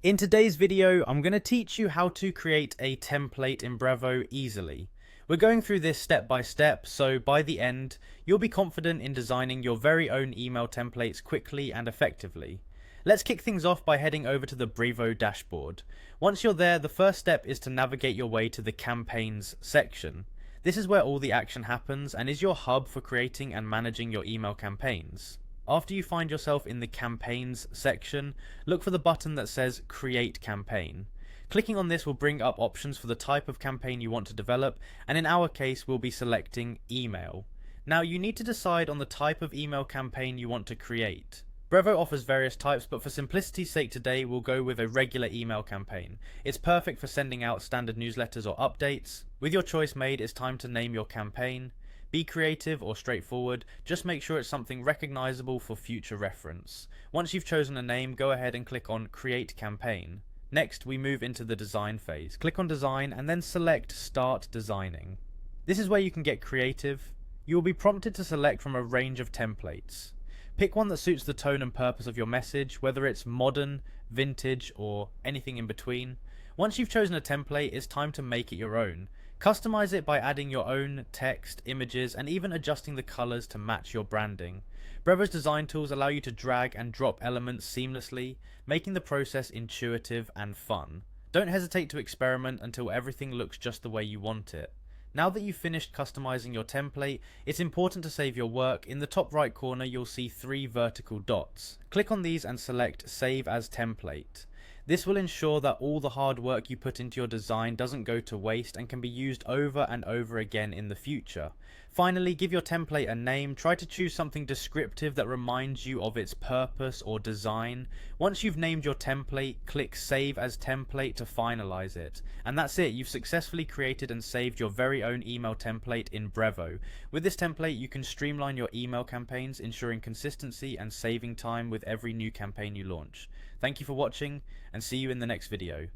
In today's video, I'm going to teach you how to create a template in Brevo easily. We're going through this step by step, so by the end, you'll be confident in designing your very own email templates quickly and effectively. Let's kick things off by heading over to the Brevo dashboard. Once you're there, the first step is to navigate your way to the Campaigns section. This is where all the action happens and is your hub for creating and managing your email campaigns. After you find yourself in the Campaigns section, look for the button that says Create Campaign. Clicking on this will bring up options for the type of campaign you want to develop, and in our case we'll be selecting email. Now you need to decide on the type of email campaign you want to create. Brevo offers various types, but for simplicity's sake today we'll go with a regular email campaign. It's perfect for sending out standard newsletters or updates. With your choice made, it's time to name your campaign. Be creative or straightforward, just make sure it's something recognizable for future reference. Once you've chosen a name, go ahead and click on Create Campaign. Next, we move into the design phase. Click on Design and then select Start Designing. This is where you can get creative. You will be prompted to select from a range of templates. Pick one that suits the tone and purpose of your message, whether it's modern, vintage, or anything in between. Once you've chosen a template, it's time to make it your own. Customize it by adding your own text, images, and even adjusting the colors to match your branding. Brevo's design tools allow you to drag and drop elements seamlessly, making the process intuitive and fun. Don't hesitate to experiment until everything looks just the way you want it. Now that you've finished customizing your template, it's important to save your work. In the top right corner, you'll see 3 vertical dots. Click on these and select Save as Template. This will ensure that all the hard work you put into your design doesn't go to waste and can be used over and over again in the future. Finally, give your template a name. Try to choose something descriptive that reminds you of its purpose or design. Once you've named your template, click Save as Template to finalize it. And that's it, you've successfully created and saved your very own email template in Brevo. With this template, you can streamline your email campaigns, ensuring consistency and saving time with every new campaign you launch. Thank you for watching, and see you in the next video.